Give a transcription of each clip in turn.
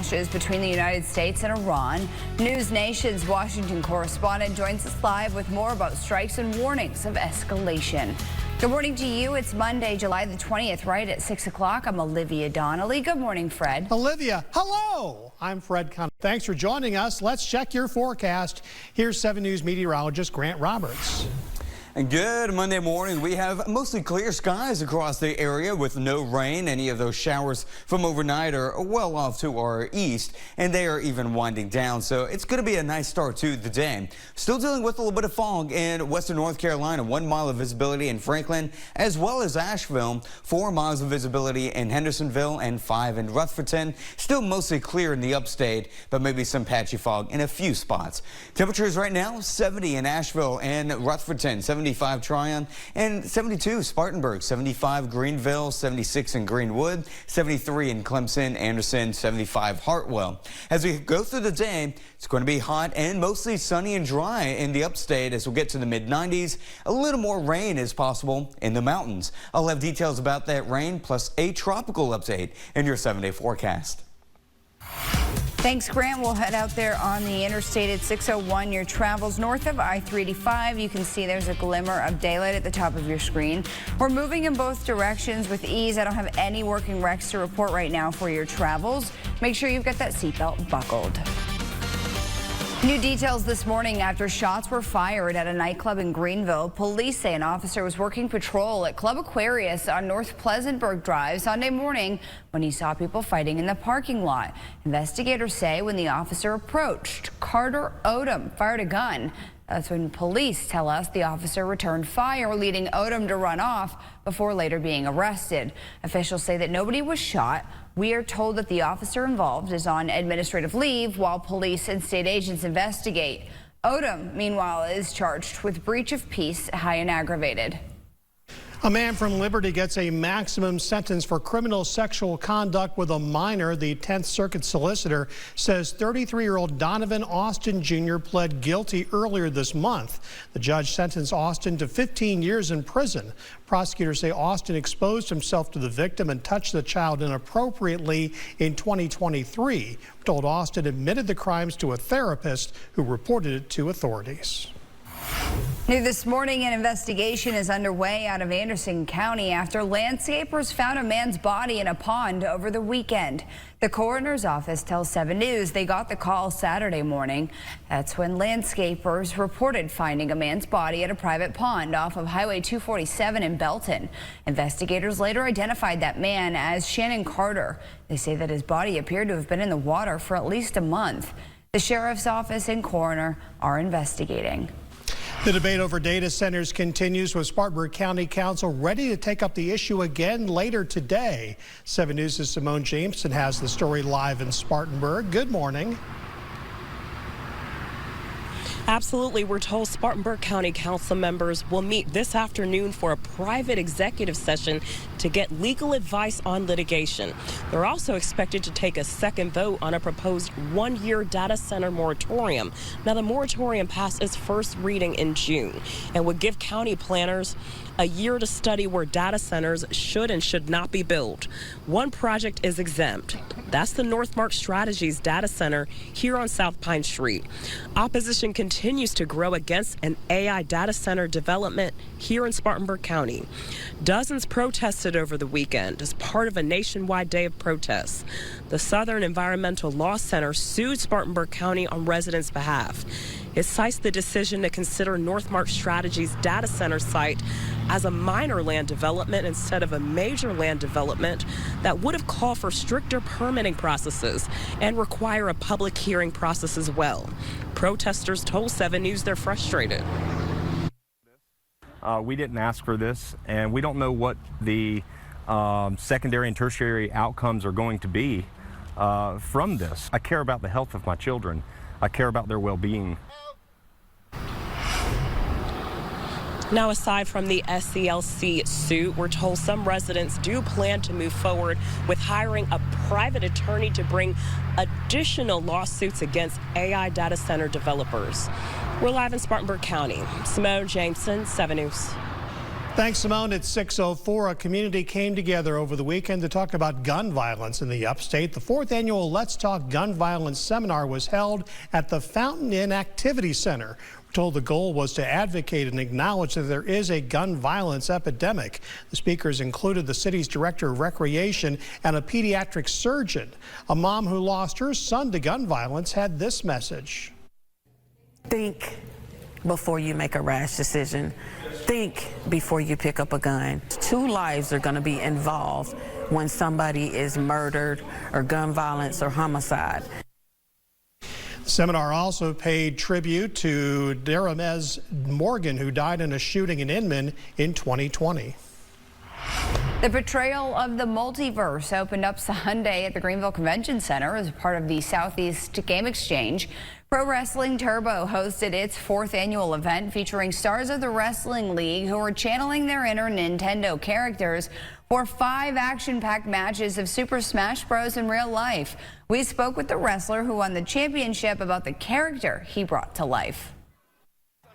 clashes between the United States and Iran. News Nation's Washington correspondent joins us live with more about strikes and warnings of escalation. Good morning to you. It's Monday, July the 20th, right at 6 o'clock. I'm Olivia Donnelly. Good morning, Fred. Olivia, hello. I'm Fred Connell. Thanks for joining us. Let's check your forecast. Here's 7 News meteorologist Grant Roberts. And good Monday morning. We have mostly clear skies across the area with no rain. Any of those showers from overnight are well off to our east, and they are even winding down. So it's going to be a nice start to the day. Still dealing with a little bit of fog in western North Carolina. 1 mile of visibility in Franklin as well as Asheville. 4 miles of visibility in Hendersonville and 5 in Rutherford. Still mostly clear in the upstate, but maybe some patchy fog in a few spots. Temperatures right now 70 in Asheville and Rutherford, 75 Tryon, and 72 Spartanburg, 75 Greenville, 76 in Greenwood, 73 in Clemson, Anderson, 75 Hartwell. As we go through the day, it's going to be hot and mostly sunny and dry in the upstate as we'll get to the mid-90s. A little more rain is possible in the mountains. I'll have details about that rain plus a tropical update in your 7-day forecast. Thanks, Grant. We'll head out there on the interstate at 601. Your travels north of I-385. You can see there's a glimmer of daylight at the top of your screen. We're moving in both directions with ease. I don't have any working wrecks to report right now for your travels. Make sure you've got that seatbelt buckled. New details this morning after shots were fired at a nightclub in Greenville. Police say an officer was working patrol at Club Aquarius on North Pleasantburg Drive Sunday morning when he saw people fighting in the parking lot. Investigators say when the officer approached, Carter Odom fired a gun. That's when police tell us the officer returned fire, leading Odom to run off before later being arrested. Officials say that nobody was shot. We are told that the officer involved is on administrative leave while police and state agents investigate. Odom, meanwhile, is charged with breach of peace, high and aggravated. A man from Liberty gets a maximum sentence for criminal sexual conduct with a minor. The 10th Circuit solicitor says 33-year-old Donovan Austin Jr. pled guilty earlier this month. The judge sentenced Austin to 15 years in prison. Prosecutors say Austin exposed himself to the victim and touched the child inappropriately in 2023. We're told Austin admitted the crimes to a therapist who reported it to authorities. New this morning, an investigation is underway out of Anderson County after landscapers found a man's body in a pond over the weekend. The coroner's office tells 7 News they got the call Saturday morning. That's when landscapers reported finding a man's body at a private pond off of Highway 247 in Belton. Investigators later identified that man as Shannon Carter. They say that his body appeared to have been in the water for at least a month. The sheriff's office and coroner are investigating. The debate over data centers continues with Spartanburg County Council ready to take up the issue again later today. 7 News' Simone Jameson has the story live in Spartanburg. Good morning. Absolutely. We're told Spartanburg County Council members will meet this afternoon for a private executive session to get legal advice on litigation. They're also expected to take a second vote on a proposed 1-year data center moratorium. Now, the moratorium passed its first reading in June and would give county planners a year to study where data centers should and should not be built. One project is exempt. That's the Northmark Strategies data center here on South Pine Street. Opposition continues to grow against an AI data center development here in Spartanburg County. Dozens protested over the weekend as part of a nationwide day of protests. The Southern Environmental Law Center sued Spartanburg County on residents' behalf. It cites the decision to consider Northmark Strategies data center site as a minor land development instead of a major land development that would have called for stricter permitting processes and require a public hearing process as well. Protesters told 7 News they're frustrated. We didn't ask for this, and we don't know what the secondary and tertiary outcomes are going to be from this. I care about the health of my children. I care about their well-being. Now, aside from the SCLC suit, we're told some residents do plan to move forward with hiring a private attorney to bring additional lawsuits against AI data center developers. We're live in Spartanburg County. Simone Jameson, 7 News. Thanks, Simone. It's 6:04. A community came together over the weekend to talk about gun violence in the upstate. The 4th annual Let's Talk Gun Violence seminar was held at the Fountain Inn Activity Center. We're told the goal was to advocate and acknowledge that there is a gun violence epidemic. The speakers included the city's director of recreation and a pediatric surgeon. A mom who lost her son to gun violence had this message. Think before you make a rash decision. Think before you pick up a gun. 2 lives are going to be involved when somebody is murdered or gun violence or homicide. The seminar also paid tribute to Daramez Morgan, who died in a shooting in Inman in 2020. The Portrayal of the Multiverse opened up Sunday at the Greenville Convention Center as part of the Southeast Game Exchange. Pro Wrestling Turbo hosted its 4th annual event featuring stars of the Wrestling League who are channeling their inner Nintendo characters for 5 action-packed matches of Super Smash Bros. In real life. We spoke with the wrestler who won the championship about the character he brought to life.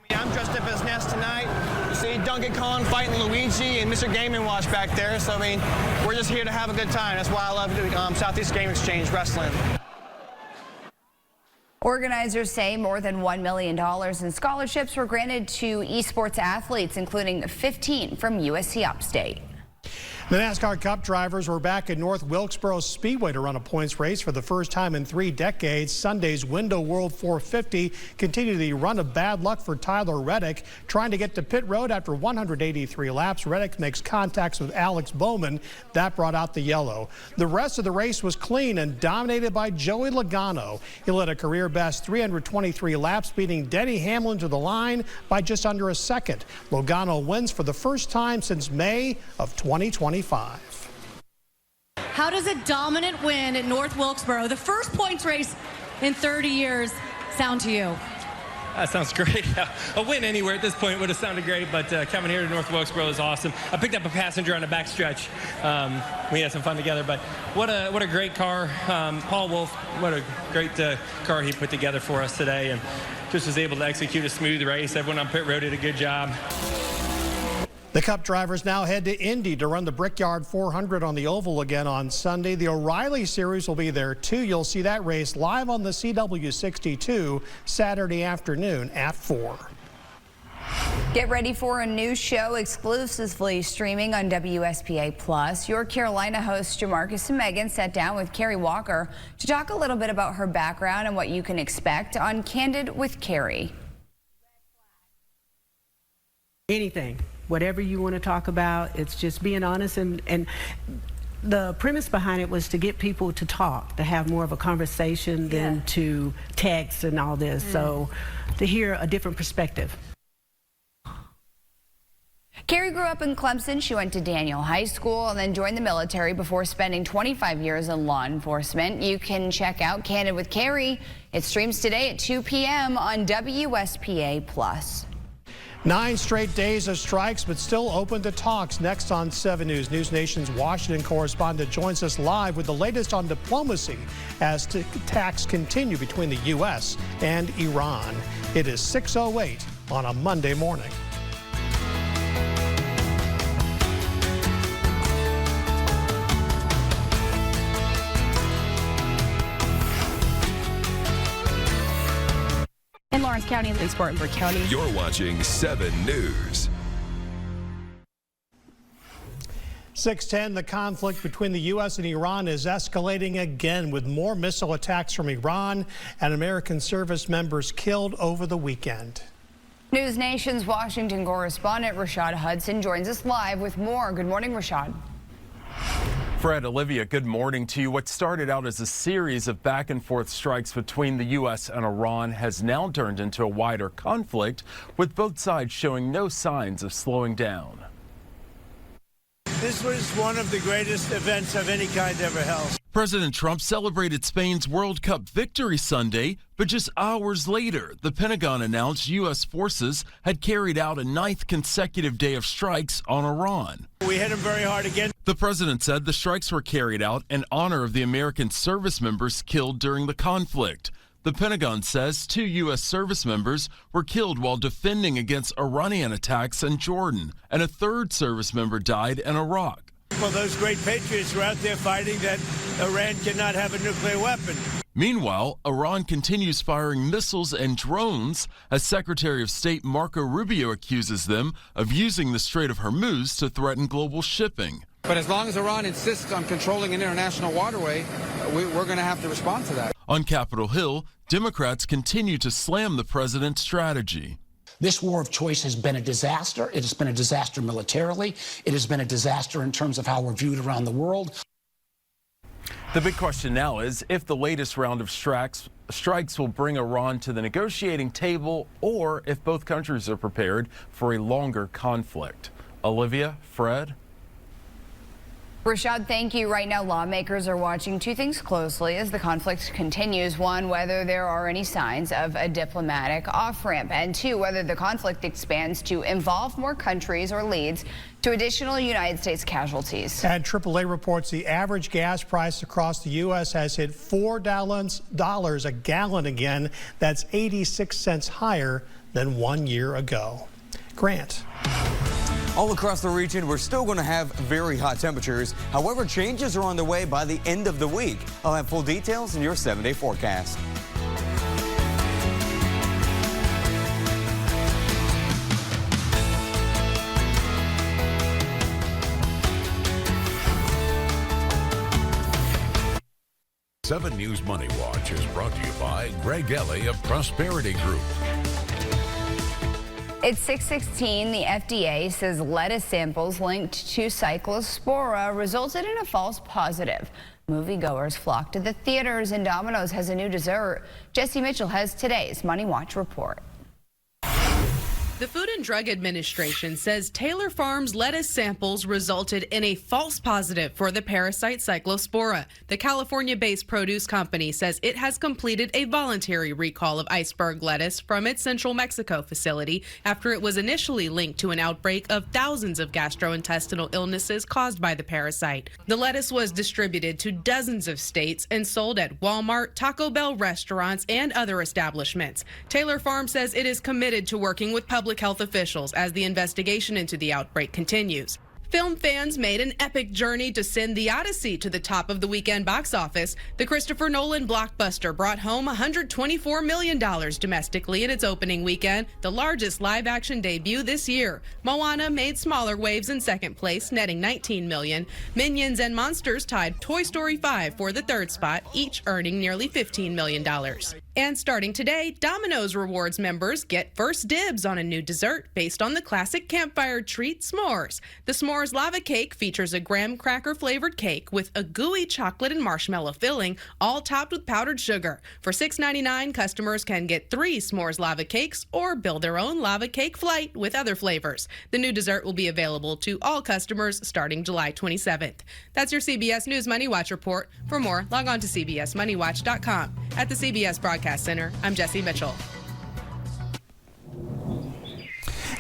I'm dressed up as Ness tonight. You see Donkey Kong fighting Luigi and Mr. Game & Watch back there. So, we're just here to have a good time. That's why I love doing Southeast Game Exchange Wrestling. Organizers say more than $1 million in scholarships were granted to esports athletes, including 15 from USC Upstate. The NASCAR Cup drivers were back at North Wilkesboro Speedway to run a points race for the first time in 3 decades. Sunday's Window World 450 continued the run of bad luck for Tyler Reddick. Trying to get to pit road after 183 laps, Reddick makes contacts with Alex Bowman. That brought out the yellow. The rest of the race was clean and dominated by Joey Logano. He led a career-best 323 laps, beating Denny Hamlin to the line by just under a second. Logano wins for the first time since May of 2025. How does a dominant win at North Wilkesboro, the first points race in 30 years, sound to you? That sounds great. A win anywhere at this point would have sounded great, but coming here to North Wilkesboro is awesome. I picked up a passenger on the backstretch. We had some fun together, but what a great car. Paul Wolf, what a great car he put together for us today, and just was able to execute a smooth race. Everyone on pit road did a good job. The Cup drivers now head to Indy to run the Brickyard 400 on the oval again on Sunday. The O'Reilly Series will be there too. You'll see that race live on the CW62 Saturday afternoon at 4. Get ready for a new show exclusively streaming on WSPA+. Your Carolina hosts Jamarcus and Megan sat down with Carrie Walker to talk a little bit about her background and what you can expect on Candid with Carrie. Anything. Whatever you want to talk about, it's just being honest, and the premise behind it was to get people to talk, to have more of a conversation than to text and all this, so to hear a different perspective. Carrie grew up in Clemson. She went to Daniel High School and then joined the military before spending 25 years in law enforcement. You can check out Candid with Carrie. It streams today at 2 p.m. on WSPA+. 9 straight days of strikes, but still open to talks. Next on 7 News, News Nation's Washington correspondent joins us live with the latest on diplomacy as attacks continue between the U.S. and Iran. It is 6:08 on a Monday morning. In Lawrence County and Spartanburg County. You're watching 7 News. 6:10, the conflict between the U.S. and Iran is escalating again with more missile attacks from Iran and American service members killed over the weekend. News Nation's Washington correspondent Rashad Hudson joins us live with more. Good morning, Rashad. Fred, Olivia, good morning to you. What started out as a series of back and forth strikes between the U.S. and Iran has now turned into a wider conflict, with both sides showing no signs of slowing down. This was one of the greatest events of any kind ever held. President Trump celebrated Spain's World Cup victory Sunday, but just hours later, the Pentagon announced U.S. forces had carried out a 9th consecutive day of strikes on Iran. We hit them very hard again. The president said the strikes were carried out in honor of the American service members killed during the conflict. The Pentagon says 2 U.S. service members were killed while defending against Iranian attacks in Jordan, and a 3rd service member died in Iraq. Well, those great patriots were out there fighting that Iran cannot have a nuclear weapon. Meanwhile, Iran continues firing missiles and drones as Secretary of State Marco Rubio accuses them of using the Strait of Hormuz to threaten global shipping. But as long as Iran insists on controlling an international waterway, we're going to have to respond to that. On Capitol Hill, Democrats continue to slam the president's strategy. This war of choice has been a disaster. It has been a disaster militarily. It has been a disaster in terms of how we're viewed around the world. The big question now is if the latest round of strikes will bring Iran to the negotiating table or if both countries are prepared for a longer conflict. Olivia, Fred? Rashad, thank you. Right now, lawmakers are watching 2 things closely as the conflict continues. 1, whether there are any signs of a diplomatic off-ramp, and 2, whether the conflict expands to involve more countries or leads to additional United States casualties. And AAA reports the average gas price across the U.S. has hit $4 a gallon again. That's 86 cents higher than 1 year ago. Grant. All across the region, we're still going to have very hot temperatures. However, changes are on the way by the end of the week. I'll have full details in your 7-day forecast. Seven News Money Watch is brought to you by Greg Ellie of Prosperity Group. It's 6:16. The FDA says lettuce samples linked to Cyclospora resulted in a false positive. Moviegoers flocked to the theaters, and Domino's has a new dessert. Jesse Mitchell has today's Money Watch report. The Food and Drug Administration says Taylor Farms lettuce samples resulted in a false positive for the parasite Cyclospora. The California-based produce company says it has completed a voluntary recall of iceberg lettuce from its Central Mexico facility after it was initially linked to an outbreak of thousands of gastrointestinal illnesses caused by the parasite. The lettuce was distributed to dozens of states and sold at Walmart, Taco Bell restaurants, and other establishments. Taylor Farms says it is committed to working with public health officials as the investigation into the outbreak continues. Film fans made an epic journey to send The Odyssey to the top of the weekend box office. The Christopher Nolan blockbuster brought home $124 million domestically in its opening weekend, the largest live-action debut this year. Moana made smaller waves in second place, netting $19 million. Minions and Monsters tied Toy Story 5 for the 3rd spot, each earning nearly $15 million. And starting today, Domino's Rewards members get first dibs on a new dessert based on the classic campfire treat, s'mores. The s'mores lava cake features a graham cracker flavored cake with a gooey chocolate and marshmallow filling, all topped with powdered sugar. For $6.99, customers can get 3 s'mores lava cakes or build their own lava cake flight with other flavors. The new dessert will be available to all customers starting July 27th. That's your CBS News Money Watch report. For more, log on to cbsmoneywatch.com. At the CBS Broadcast Center, I'm Jesse Mitchell.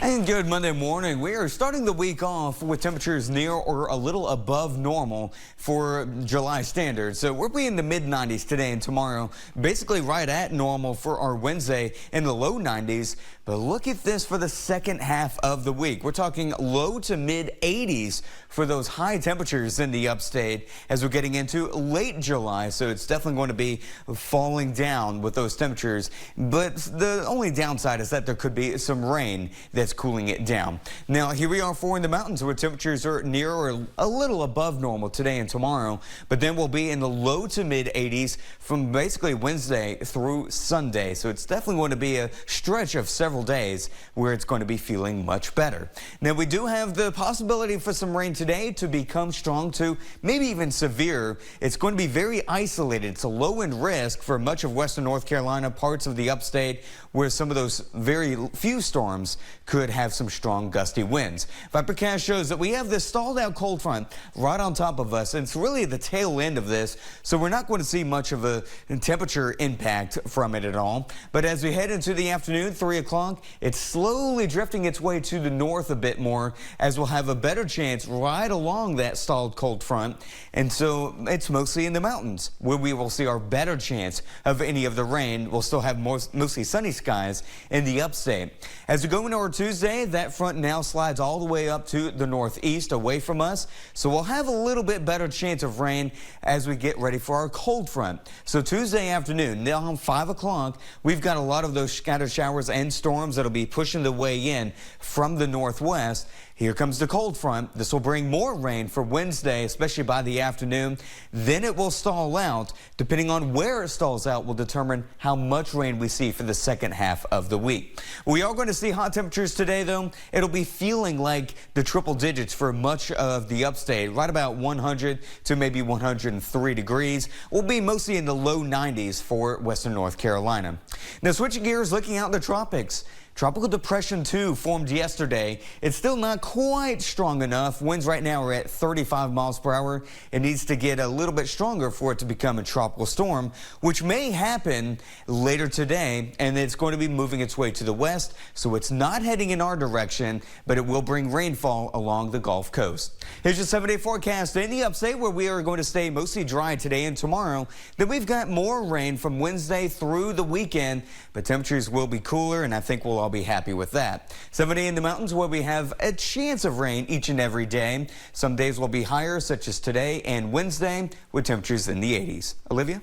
And good Monday morning. We are starting the week off with temperatures near or a little above normal for July standards. So we'll be in the mid-90s today and tomorrow, basically right at normal for our Wednesday, in the low 90s. But look at this for the second half of the week. We're talking low to mid-80s for those high temperatures in the upstate as we're getting into late July. So it's definitely going to be falling down with those temperatures. But the only downside is that there could be some rain that's cooling it down. Now, here we are for in the mountains where temperatures are near or a little above normal today and tomorrow. But then we'll be in the low to mid-80s from basically Wednesday through Sunday. So it's definitely going to be a stretch of several days where it's going to be feeling much better. Now, we do have the possibility for some rain today to become strong to maybe even severe. It's going to be very isolated. It's a low-end risk for much of western North Carolina, parts of the upstate, where some of those very few storms could could have some strong gusty winds. Vipercast shows that we have this stalled out cold front right on top of us, and it's really the tail end of this, so we're not going to see much of a temperature impact from it at all. But as we head into the afternoon, 3 o'clock, it's slowly drifting its way to the north a bit more, as we'll have a better chance right along that stalled cold front. And so it's mostly in the mountains where we will see our better chance of any of the rain. We'll still have mostly sunny skies in the upstate. As we go into our Tuesday, that front now slides all the way up to the northeast away from us. So we'll have a little bit better chance of rain as we get ready for our cold front. So Tuesday afternoon, now 5 o'clock, we've got a lot of those scattered showers and storms that'll be pushing their way in from the northwest. Here comes the cold front. This will bring more rain for Wednesday, especially by the afternoon. Then it will stall out. Depending on where it stalls out will determine how much rain we see for the second half of the week. We are going to see hot temperatures today, though. It'll be feeling like the triple digits for much of the upstate, right about 100 to maybe 103 degrees. We'll be mostly in the low 90s for western North Carolina. Now, switching gears, looking out in the tropics. Tropical Depression 2 formed yesterday. It's still not quite strong enough. Winds right now are at 35 miles per hour. It needs to get a little bit stronger for it to become a tropical storm, which may happen later today, and it's going to be moving its way to the west, so it's not heading in our direction, but it will bring rainfall along the Gulf Coast. Here's your 7-day forecast in the upstate, where we are going to stay mostly dry today and tomorrow. Then we've got more rain from Wednesday through the weekend, but temperatures will be cooler, and I think we'll all be happy with that. 7-day in the mountains, where we have a chance of rain each and every day. Some days will be higher, such as today and Wednesday, with temperatures in the 80s. Olivia?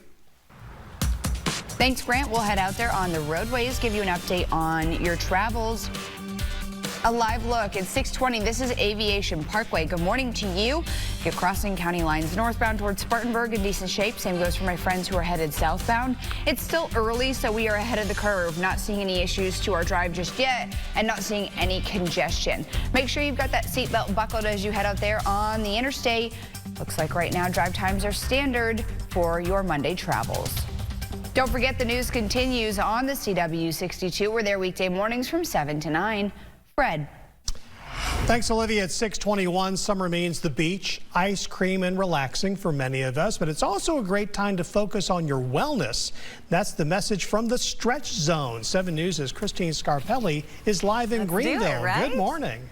Thanks, Grant. We'll head out there on the roadways, give you an update on your travels. A live look at 620. This is Aviation Parkway. Good morning to you. You're crossing county lines northbound towards Spartanburg in decent shape. Same goes for my friends who are headed southbound. It's still early, so we are ahead of the curve. Not seeing any issues to our drive just yet, and not seeing any congestion. Make sure you've got that seatbelt buckled as you head out there on the interstate. Looks like right now drive times are standard for your Monday travels. Don't forget, the news continues on the CW62. We're there weekday mornings from 7 to 9. Fred. Thanks, Olivia. At 6:21, summer means the beach, ice cream, and relaxing for many of us, but it's also a great time to focus on your wellness. That's the message from the Stretch Zone. 7 News' Christine Scarpelli is live in Greenville. Right? Good morning.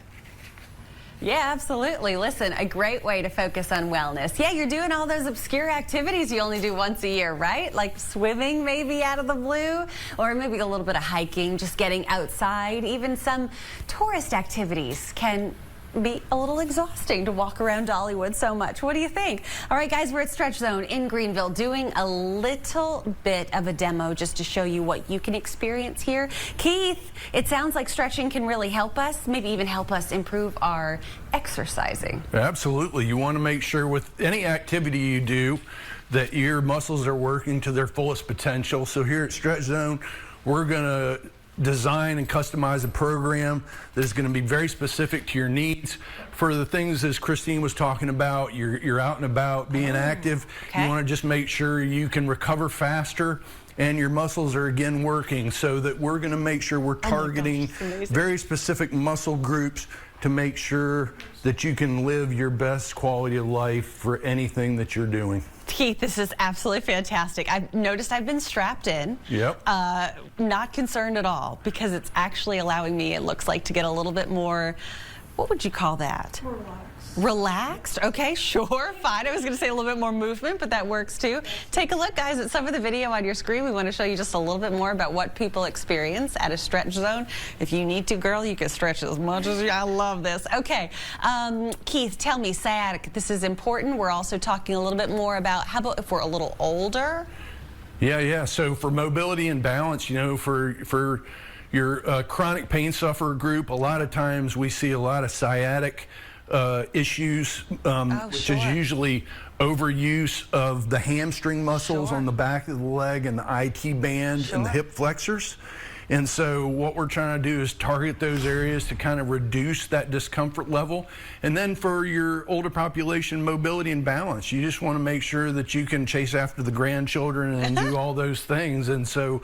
Yeah, absolutely. Listen, a great way to focus on wellness. Yeah, you're doing all those obscure activities you only do once a year, right? Like swimming maybe out of the blue, or maybe a little bit of hiking, just getting outside. Even some tourist activities can be a little exhausting to walk around Dollywood so much. What do you think? All right, guys, we're at Stretch Zone in Greenville doing a little bit of a demo just to show you what you can experience here. Keith, it sounds like stretching can really help us, maybe even help us improve our exercising. Absolutely. You want to make sure with any activity you do that your muscles are working to their fullest potential. So here at Stretch Zone, we're going to design and customize a program that is going to be very specific to your needs. For the things as Christine was talking about, you're out and about being active. Okay. You want to just make sure you can recover faster and your muscles are again working, so that we're going to make sure we're targeting very specific muscle groups to make sure that you can live your best quality of life for anything that you're doing. Keith, this is absolutely fantastic. I've noticed I've been strapped in. Yep. Not concerned at all, because it's actually allowing me, it looks like, to get a little bit more, what would you call that? Relaxed? Okay, sure, fine. I was going to say a little bit more movement, but that works too. Take a look, guys, at some of the video on your screen. We want to show you just a little bit more about what people experience at a Stretch Zone. If you need to, girl, you can stretch as much as you. I love this. Okay, Keith, tell me, sciatic, this is important. We're also talking a little bit more about, how about if we're a little older? Yeah. So for mobility and balance, you know, for your chronic pain sufferer group, a lot of times we see a lot of sciatic issues, which is usually overuse of the hamstring muscles on the back of the leg and the IT band and the hip flexors. And so what we're trying to do is target those areas to kind of reduce that discomfort level. And then for your older population, mobility and balance, you just want to make sure that you can chase after the grandchildren and do all those things. And so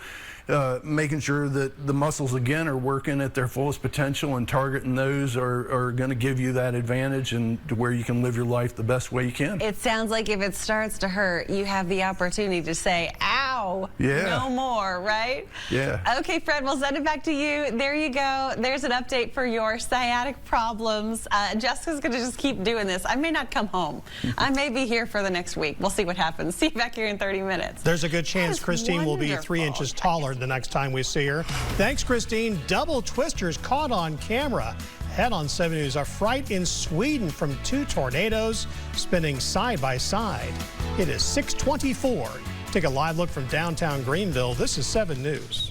making sure that the muscles again are working at their fullest potential and targeting those are going to give you that advantage and to where you can live your life the best way you can. It sounds like if it starts to hurt, you have the opportunity to say, ow, no more, right? Yeah. Okay, Fred, we'll send it back to you. There you go. There's an update for your sciatic problems. Jessica's going to just keep doing this. I may not come home. I may be here for the next week. We'll see what happens. See you back here in 30 minutes. There's a good chance Christine will be 3 inches taller the next time we see her. Thanks, Christine. Double twisters caught on camera. Head on 7 News, a fright in Sweden from 2 tornadoes spinning side by side. It is 6:24. Take a live look from downtown Greenville. This is 7 News.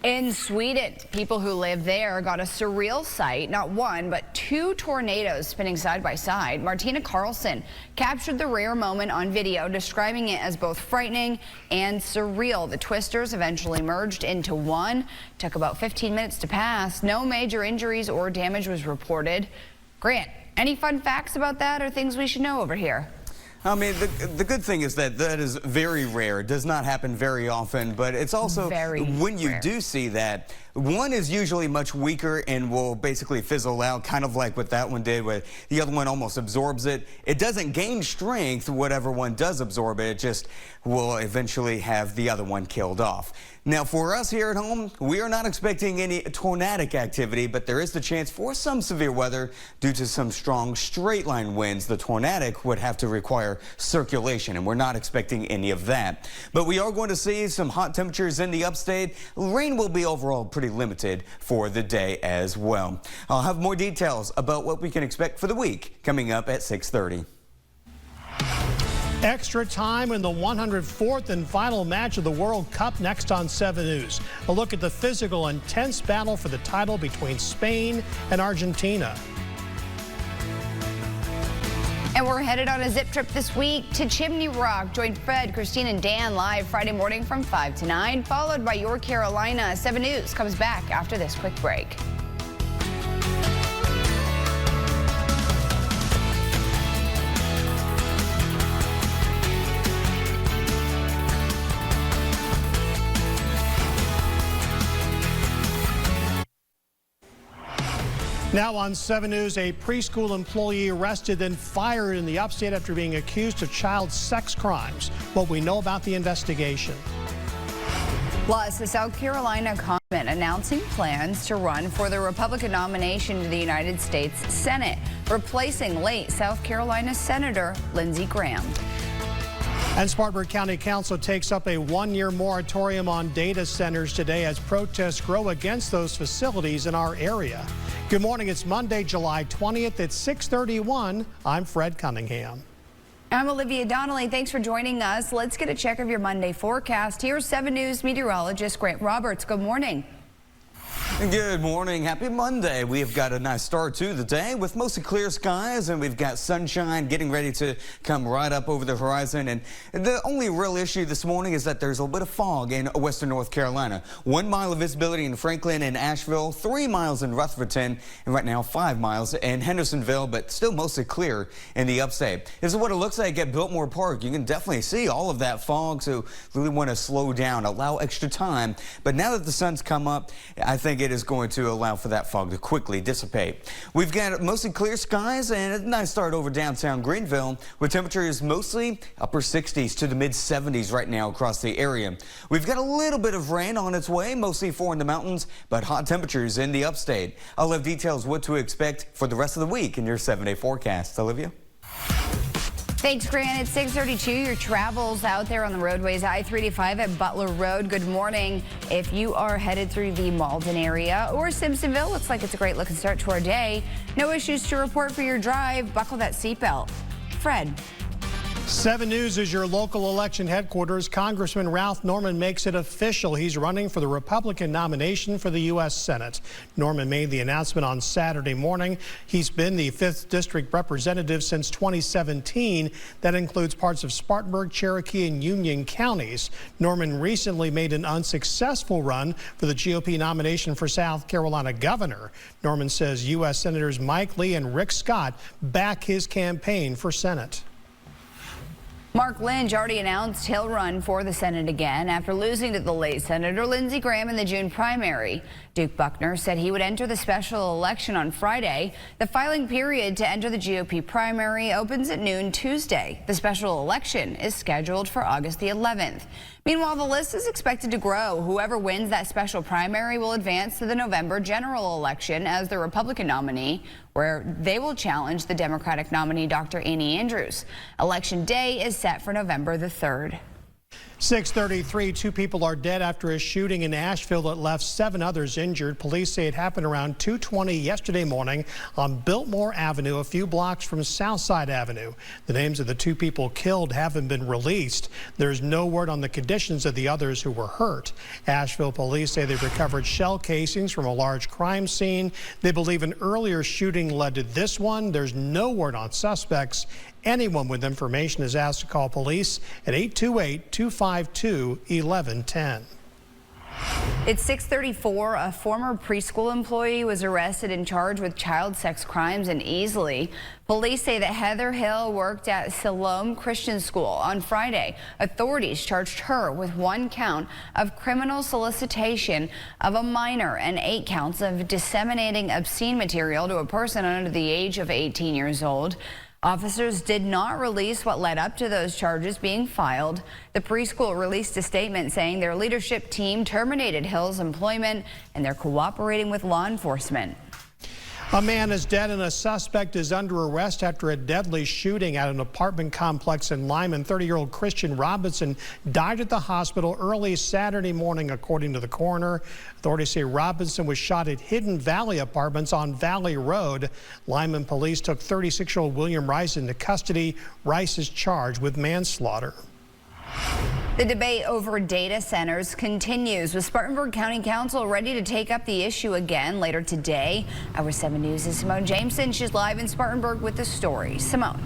In Sweden, people who live there got a surreal sight. Not one, but 2 tornadoes spinning side by side. Martina Carlson captured the rare moment on video, describing it as both frightening and surreal. The twisters eventually merged into one. Took about 15 minutes to pass. No major injuries or damage was reported. Grant, any fun facts about that or things we should know over here? I mean, the good thing is that is very rare. It does not happen very often, but it's also when you do see that, one is usually much weaker and will basically fizzle out, kind of like what that one did, where the other one almost absorbs it. It doesn't gain strength, whatever one does absorb it, it just will eventually have the other one killed off. Now, for us here at home, we are not expecting any tornadic activity, but there is the chance for some severe weather due to some strong straight line winds. The tornadic would have to require circulation, and we're not expecting any of that. But we are going to see some hot temperatures in the upstate. Rain will be overall pretty limited for the day as well. I'll have more details about what we can expect for the week coming up at 6:30. Extra time in the 104th and final match of the World Cup next on 7 News. A look at the physical, intense battle for the title between Spain and Argentina. And we're headed on a zip trip this week to Chimney Rock. Join Fred, Christine, and Dan live Friday morning from 5 to 9, followed by Your Carolina. 7 News comes back after this quick break. Now on 7 News, a preschool employee arrested then fired in the upstate after being accused of child sex crimes. What we know about the investigation. Plus, the South Carolina congressman announcing plans to run for the Republican nomination to the United States Senate, replacing late South Carolina Senator Lindsey Graham. And Spartanburg County Council takes up a 1-year moratorium on data centers today as protests grow against those facilities in our area. Good morning. It's Monday, July 20th at 6:31. I'm Fred Cunningham. I'm Olivia Donnelly. Thanks for joining us. Let's get a check of your Monday forecast. Here's 7 News meteorologist Grant Roberts. Good morning. Good morning. Happy Monday. We have got a nice start to the day with mostly clear skies, and we've got sunshine getting ready to come right up over the horizon. And the only real issue this morning is that there's a little bit of fog in western North Carolina. 1 mile of visibility in Franklin and Asheville, 3 miles in Rutherford, and right now 5 miles in Hendersonville, but still mostly clear in the upstate. This is what it looks like at Biltmore Park. You can definitely see all of that fog, so really want to slow down, allow extra time. But now that the sun's come up, I think it is going to allow for that fog to quickly dissipate. We've got mostly clear skies and a nice start over downtown Greenville, with temperatures mostly upper 60s to the mid 70s right now across the area. We've got a little bit of rain on its way, mostly in the mountains, but hot temperatures in the upstate. I'll have details what to expect for the rest of the week in your 7-day forecast. Olivia? Thanks, Grant. It's 6:32. Your travels out there on the roadways. I-385 at Butler Road. Good morning. If you are headed through the Malden area or Simpsonville, looks like it's a great looking start to our day. No issues to report for your drive. Buckle that seatbelt. Fred. 7 News is your local election headquarters. Congressman Ralph Norman makes it official. He's running for the Republican nomination for the U.S. Senate. Norman made the announcement on Saturday morning. He's been the 5th District representative since 2017. That includes parts of Spartanburg, Cherokee, and Union counties. Norman recently made an unsuccessful run for the GOP nomination for South Carolina governor. Norman says U.S. Senators Mike Lee and Rick Scott back his campaign for Senate. Mark Lynch already announced he'll run for the Senate again after losing to the late Senator Lindsey Graham in the June primary. Duke Buckner said he would enter the special election on Friday. The filing period to enter the GOP primary opens at noon Tuesday. The special election is scheduled for August the 11th. Meanwhile, the list is expected to grow. Whoever wins that special primary will advance to the November general election as the Republican nominee, where they will challenge the Democratic nominee, Dr. Annie Andrews. Election day is set for November the 3rd. 6:33, 2 people are dead after a shooting in Asheville that left 7 others injured. Police say it happened around 2:20 yesterday morning on Biltmore Avenue, a few blocks from Southside Avenue. The names of the 2 people killed haven't been released. There's no word on the conditions of the others who were hurt. Asheville police say they've recovered shell casings from a large crime scene. They believe an earlier shooting led to this one. There's no word on suspects. Anyone with information is asked to call police at 828-252-1110. It's 6:34. A former preschool employee was arrested and charged with child sex crimes in Easley. Police say that Heather Hill worked at Siloam Christian School on Friday. Authorities charged her with 1 count of criminal solicitation of a minor and 8 counts of disseminating obscene material to a person under the age of 18 years old. Officers did not release what led up to those charges being filed. The preschool released a statement saying their leadership team terminated Hill's employment and they're cooperating with law enforcement. A man is dead and a suspect is under arrest after a deadly shooting at an apartment complex in Lyman. 30-year-old Christian Robinson died at the hospital early Saturday morning, according to the coroner. Authorities say Robinson was shot at Hidden Valley Apartments on Valley Road. Lyman police took 36-year-old William Rice into custody. Rice is charged with manslaughter. The debate over data centers continues, with Spartanburg County Council ready to take up the issue again later today. Our 7 News' Simone Jameson. She's live in Spartanburg with the story. Simone.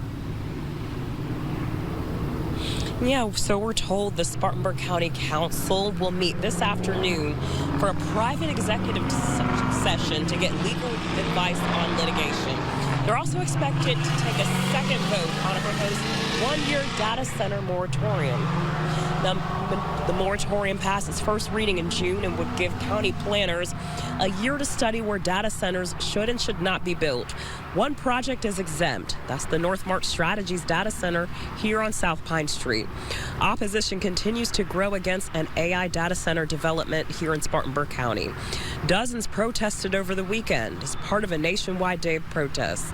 Yeah, so we're told the Spartanburg County Council will meet this afternoon for a private executive session to get legal advice on litigation. They're also expected to take a second vote on a proposed 1-year data center moratorium. The moratorium passed its first reading in June and would give county planners a year to study where data centers should and should not be built. One project is exempt. That's the Northmark Strategies data center here on South Pine Street. Opposition continues to grow against an AI data center development here in Spartanburg County. Dozens protested over the weekend as part of a nationwide day of protests.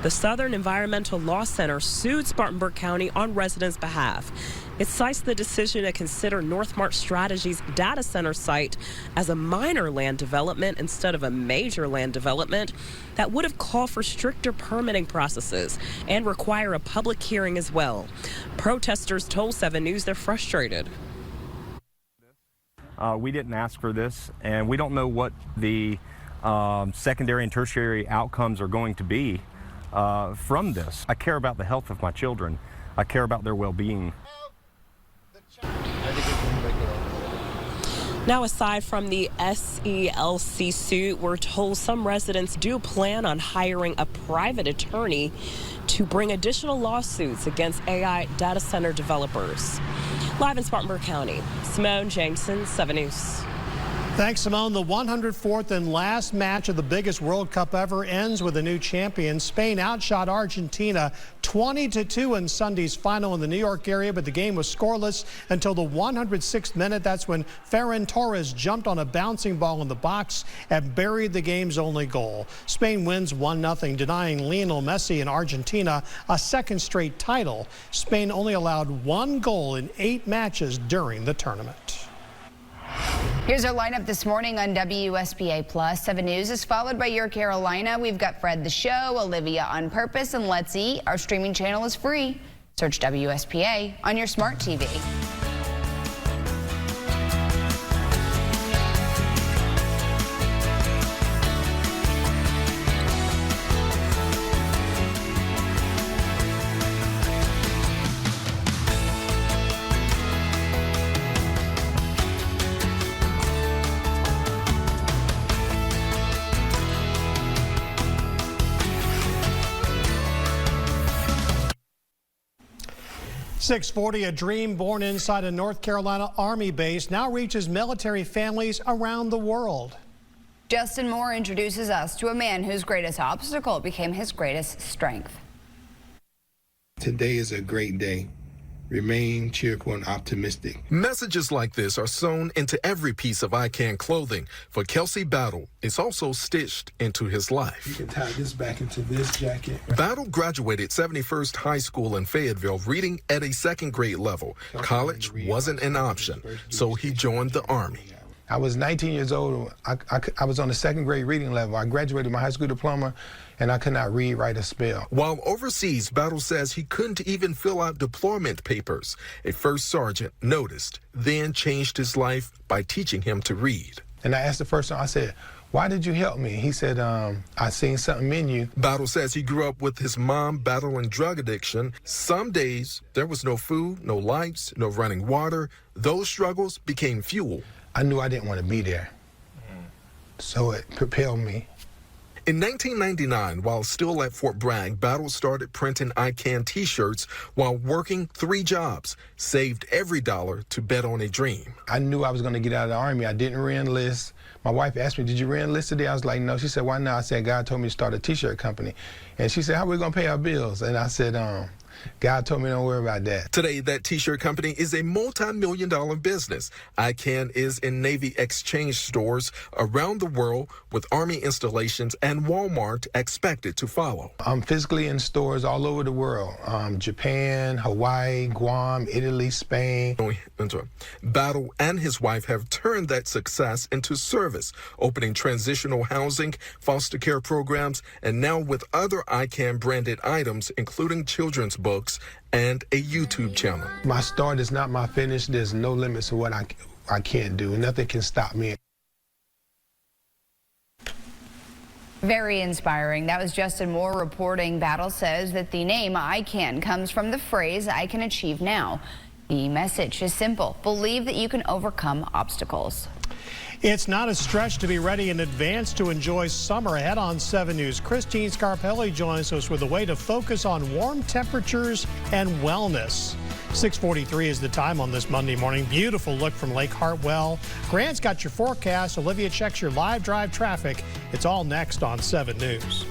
The Southern Environmental Law Center sued Spartanburg County on residents' behalf. It cites the decision to consider Northmark Strategies data center site as a minor land development instead of a major land development that would have called for stricter permitting processes and require a public hearing as well. Protesters told 7 News they're frustrated. We didn't ask for this, and we don't know what the secondary and tertiary outcomes are going to be from this. I care about the health of my children. I care about their well-being. Now, aside from the SELC suit, we're told some residents do plan on hiring a private attorney to bring additional lawsuits against AI data center developers. Live in Spartanburg County, Simone Jameson, 7 News. Thanks, Simone. The 104th and last match of the biggest World Cup ever ends with a new champion. Spain outshot Argentina 20-2 in Sunday's final in the New York area, but the game was scoreless until the 106th minute. That's when Ferran Torres jumped on a bouncing ball in the box and buried the game's only goal. Spain wins 1-0, denying Lionel Messi and Argentina a second straight title. Spain only allowed 1 goal in 8 matches during the tournament. Here's our lineup this morning on WSPA Plus. 7 News is followed by Your Carolina. We've got Fred the Show, Olivia on Purpose, and Let's Eat. Our streaming channel is free. Search WSPA on your smart TV. .640, a dream born inside a North Carolina Army base now reaches military families around the world. Justin Moore introduces us to a man whose greatest obstacle became his greatest strength. Today is a great day. Remain cheerful and optimistic. Messages like this are sewn into every piece of ICANN clothing. For Kelsey Battle, it's also stitched into his life. You can tie this back into this jacket. Battle graduated 71st High School in Fayetteville, reading at a second grade level. College wasn't an option, so he joined the Army. I was 19 years old. I was on the second grade reading level. I graduated my high school diploma, and I could not read, write, or spell. While overseas, Battle says he couldn't even fill out deployment papers. A first sergeant noticed, then changed his life by teaching him to read. And I asked the first sergeant, I said, "Why did you help me?" He said, "I seen something in you." Battle says he grew up with his mom battling drug addiction. Some days, there was no food, no lights, no running water. Those struggles became fuel. I knew I didn't want to be there, so it propelled me. In 1999, while still at Fort Bragg, Battle started printing ICANN t-shirts while working 3 jobs, saved every dollar to bet on a dream. I knew I was going to get out of the Army. I didn't re-enlist. My wife asked me, "Did you re-enlist today?" I was like, "No." She said, "Why not?" I said, "God told me to start a t-shirt company." And she said, "How are we going to pay our bills?" And I said, "God told me don't worry about that." Today, that t-shirt company is a multi-million-dollar business. ICANN is in Navy exchange stores around the world, with Army installations and Walmart expected to follow. I'm physically in stores all over the world. Japan, Hawaii, Guam, Italy, Spain. Battle and his wife have turned that success into service, opening transitional housing, foster care programs, and now with other ICANN-branded items, including children's books and a YouTube channel. My start is not my finish. There's no limits to what I can't do. Nothing can stop me. Very inspiring. That was Justin Moore reporting. Battle says that the name ICANN comes from the phrase "I can achieve now." The message is simple. Believe that you can overcome obstacles. It's not a stretch to be ready in advance to enjoy summer ahead. On 7 News, Christine Scarpelli joins us with a way to focus on warm temperatures and wellness. 6:43 is the time on this Monday morning. Beautiful look from Lake Hartwell. Grant's got your forecast. Olivia checks your live drive traffic. It's all next on 7 News.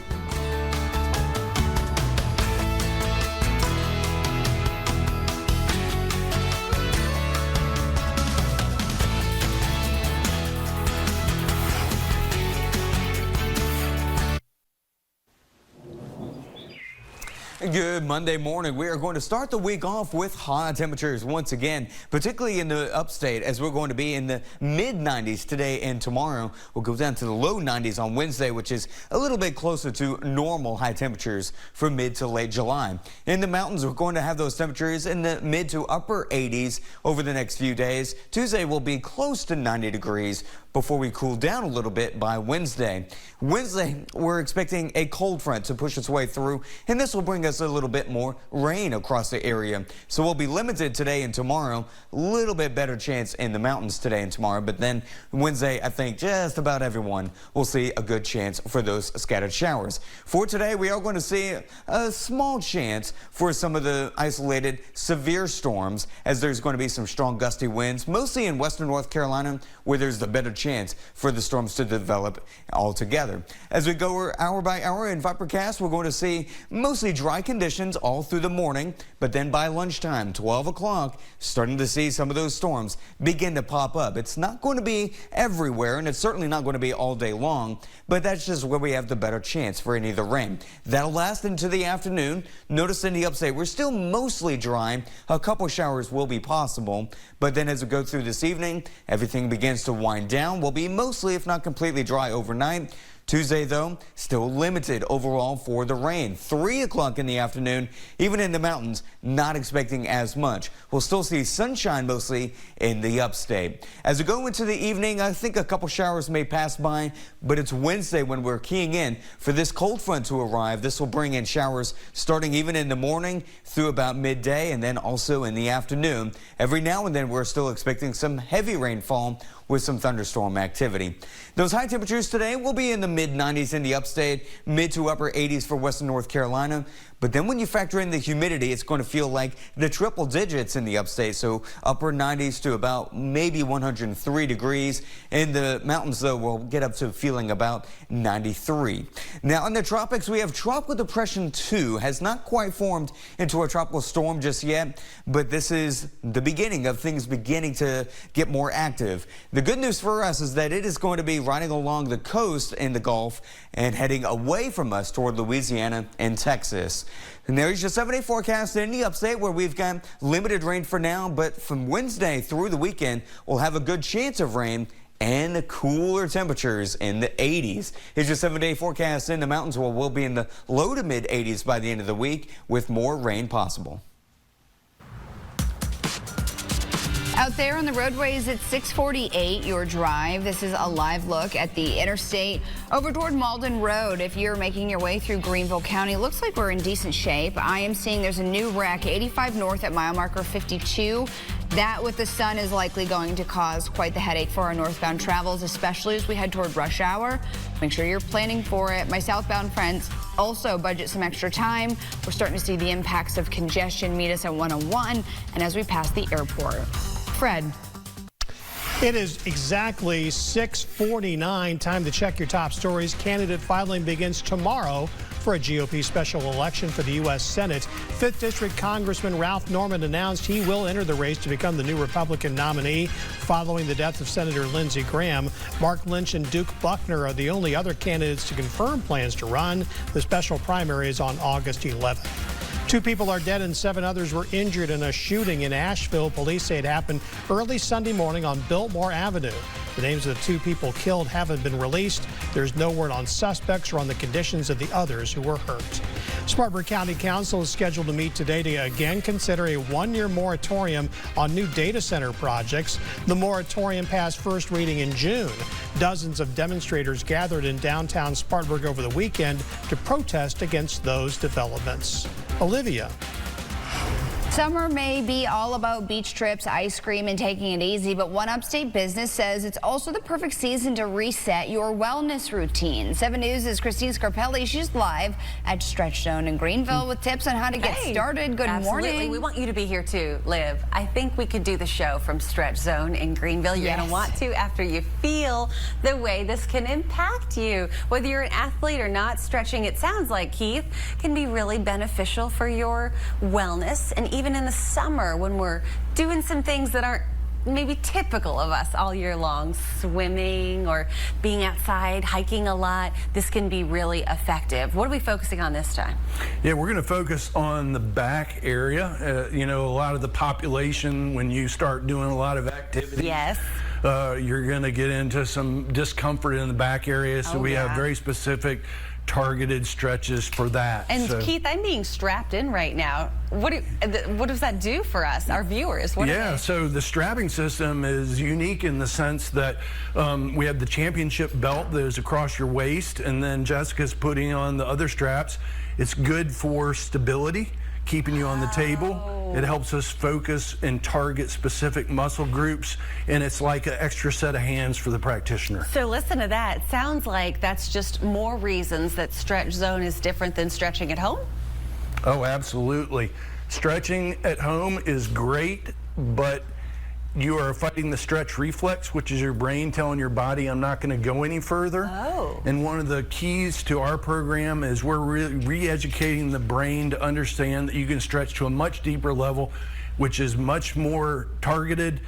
Good Monday morning. We are going to start the week off with high temperatures once again, particularly in the upstate, as we're going to be in the mid-90s today and tomorrow. We'll go down to the low 90s on Wednesday, which is a little bit closer to normal high temperatures for mid to late July. In the mountains, we're going to have those temperatures in the mid to upper 80s over the next few days. Tuesday will be close to 90 degrees before we cool down a little bit by Wednesday. Wednesday, we're expecting a cold front to push its way through, and this will bring us a little bit more rain across the area. So we'll be limited today and tomorrow. A little bit better chance in the mountains today and tomorrow, but then Wednesday, I think just about everyone will see a good chance for those scattered showers. For today, we are going to see a small chance for some of the isolated severe storms, as there's going to be some strong gusty winds, mostly in western North Carolina, where there's the better chance for the storms to develop altogether. As we go hour by hour in Vipercast, we're going to see mostly dry conditions all through the morning, but then by lunchtime, 12 o'clock, starting to see some of those storms begin to pop up. It's not going to be everywhere, and it's certainly not going to be all day long, but that's just where we have the better chance for any of the rain. That'll last into the afternoon. Notice in the upstate, we're still mostly dry. A couple showers will be possible, but then as we go through this evening, everything begins to wind down. Will be mostly, if not completely dry overnight. Tuesday, though, still limited overall for the rain. 3 o'clock in the afternoon, even in the mountains, not expecting as much. We'll still see sunshine mostly in the upstate. As we go into the evening, I think a couple showers may pass by, but it's Wednesday when we're keying in for this cold front to arrive. This will bring in showers starting even in the morning through about midday and then also in the afternoon. Every now and then we're still expecting some heavy rainfall with some thunderstorm activity. Those high temperatures today will be in the mid-90s in the upstate, mid to upper 80s for western North Carolina. But then when you factor in the humidity, it's going to feel like the triple digits in the upstate. So upper 90s to about maybe 103 degrees. In the mountains, though, we'll get up to feeling about 93. Now in the tropics, we have Tropical Depression 2. Has not quite formed into a tropical storm just yet, but this is the beginning of things beginning to get more active. The good news for us is that it is going to be riding along the coast in the Gulf and heading away from us toward Louisiana and Texas. And there's your 7-day forecast in the upstate where we've got limited rain for now, but from Wednesday through the weekend, we'll have a good chance of rain and cooler temperatures in the 80s. Here's your 7-day forecast in the mountains where we'll be in the low to mid 80s by the end of the week with more rain possible. Out there on the roadways at 648 your drive. This is a live look at the interstate over toward Malden Road. If you're making your way through Greenville County, looks like we're in decent shape. I am seeing there's a new wreck 85 north at mile marker 52. That with the sun is likely going to cause quite the headache for our northbound travels, especially as we head toward rush hour. Make sure you're planning for it. My southbound friends also budget some extra time. We're starting to see the impacts of congestion meet us at 101 and as we pass the airport. Fred. It is exactly 6:49. Time to check your top stories. Candidate filing begins tomorrow for a GOP special election for the U.S. Senate. 5th District Congressman Ralph Norman announced he will enter the race to become the new Republican nominee following the death of Senator Lindsey Graham. Mark Lynch and Duke Buckner are the only other candidates to confirm plans to run. The special primary is on August 11th. 2 people are dead and 7 others were injured in a shooting in Asheville. Police say it happened early Sunday morning on Biltmore Avenue. The names of the 2 people killed haven't been released. There's no word on suspects or on the conditions of the others who were hurt. Spartanburg County Council is scheduled to meet today to again consider a 1-year moratorium on new data center projects. The moratorium passed first reading in June. Dozens of demonstrators gathered in downtown Spartanburg over the weekend to protest against those developments. Olivia. Summer may be all about beach trips, ice cream, and taking it easy, but one upstate business says it's also the perfect season to reset your wellness routine. 7 News' Christine Scarpelli. She's live at Stretch Zone in Greenville with tips on how to get started. Good morning. We want you to be here too, Liv. I think we could do the show from Stretch Zone in Greenville. You're going to want to after you feel the way this can impact you. Whether you're an athlete or not, stretching, it sounds like, Keith, can be really beneficial for your wellness. And even in the summer when we're doing some things that aren't maybe typical of us all year long, swimming or being outside, hiking a lot, this can be really effective. What are we focusing on this time? Yeah, we're going to focus on the back area. You know, a lot of the population, when you start doing a lot of activity, yes, you're going to get into some discomfort in the back area. So we have very specific targeted stretches for that. And so, Keith, I'm being strapped in right now. What does that do for us, our viewers? So the strapping system is unique in the sense that we have the championship belt that is across your waist, and then Jessica's putting on the other straps. It's good for stability, keeping you on the table. It helps us focus and target specific muscle groups, and it's like an extra set of hands for the practitioner. So listen to that. Sounds like that's just more reasons that Stretch Zone is different than stretching at home? Oh, absolutely. Stretching at home is great, but you are fighting the stretch reflex, which is your brain telling your body, I'm not going to go any further. Oh. And one of the keys to our program is we're re-educating the brain to understand that you can stretch to a much deeper level, which is much more targeted.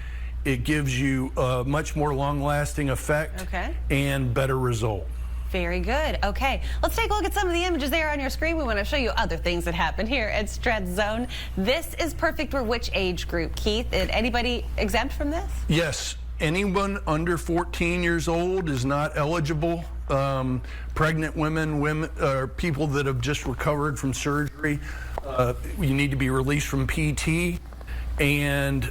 It gives you a much more long-lasting effect and better result. Very good. Okay, let's take a look at some of the images there on your screen. We want to show you other things that happen here at Stretch Zone. This is perfect for which age group, Keith? Is anybody exempt from this? Yes. anyone under 14 years old is not eligible. Pregnant women, people that have just recovered from surgery, you need to be released from PT, and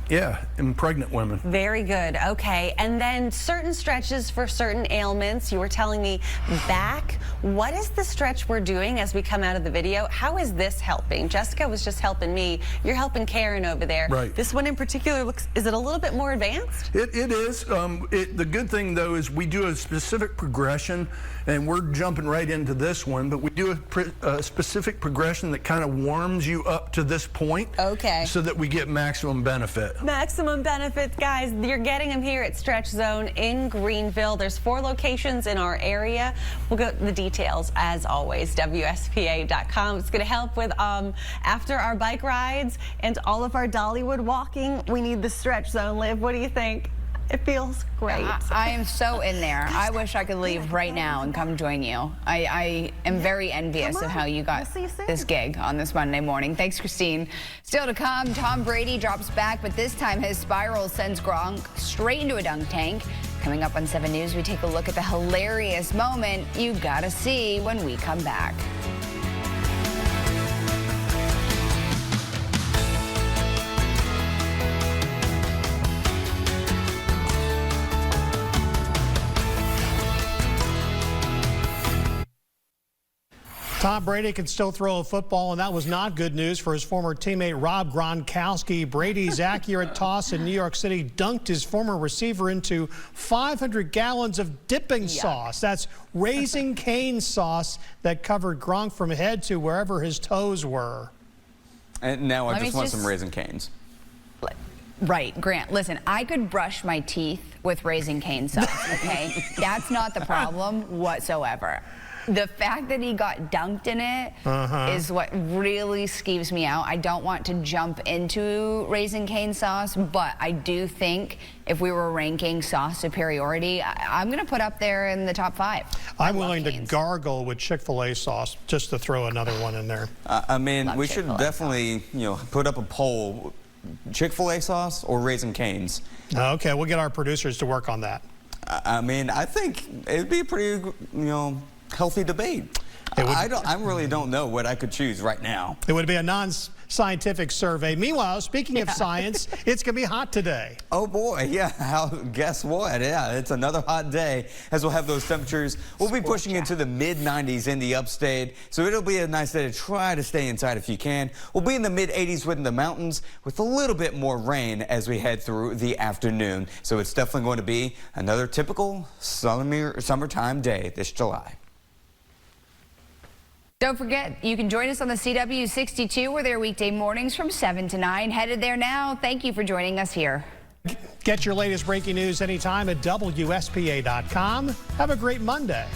and pregnant women. Very good. Okay. And then certain stretches for certain ailments. You were telling me back. What is the stretch we're doing as we come out of the video? How is this helping? Jessica was just helping me. You're helping Karen over there. Right. This one in particular is it a little bit more advanced? It is. The good thing, though, is we do a specific progression, and we're jumping right into this one, but we do a specific progression that kind of warms you up to this point. Okay. So that we get maximum benefit. Maximum benefits, guys. You're getting them here at Stretch Zone in Greenville. There's 4 locations in our area. We'll go to the details, as always, WSPA.com. It's going to help with after our bike rides and all of our Dollywood walking. We need the Stretch Zone, Liv. What do you think? It feels great. I am so in there. I wish I could leave right now and come join you. I am very envious of how you got this gig on this Monday morning. Thanks, Christine. Still to come, Tom Brady drops back, but this time his spiral sends Gronk straight into a dunk tank. Coming up on 7 News, we take a look at the hilarious moment you gotta see when we come back. Tom Brady can still throw a football, and that was not good news for his former teammate Rob Gronkowski. Brady's accurate toss in New York City dunked his former receiver into 500 gallons of dipping sauce. That's Raising Cane sauce that covered Gronk from head to wherever his toes were. And now I just want some Raising Canes. Right, Grant. Listen, I could brush my teeth with Raising Cane sauce, okay? That's not the problem whatsoever. The fact that he got dunked in it is what really skeeves me out. I don't want to jump into Raising Cane sauce, but I do think if we were ranking sauce superiority, I'm going to put up there in the top 5. I'm willing to gargle with Chick-fil-A sauce just to throw another one in there. I mean, we should definitely, put up a poll. Chick-fil-A sauce or Raising Canes? Okay, we'll get our producers to work on that. I mean, I think it'd be a pretty, healthy debate. I really don't know what I could choose right now. It would be a non-scientific survey. Meanwhile, speaking of science, it's going to be hot today. Oh boy, yeah. Guess what? Yeah, it's another hot day as we'll have those temperatures. We'll be pushing into the mid-90s in the upstate, so it'll be a nice day to try to stay inside if you can. We'll be in the mid-80s within the mountains with a little bit more rain as we head through the afternoon. So it's definitely going to be another typical summertime day this July. Don't forget, you can join us on the CW62. We're there weekday mornings from 7 to 9. Headed there now. Thank you for joining us here. Get your latest breaking news anytime at WSPA.com. Have a great Monday.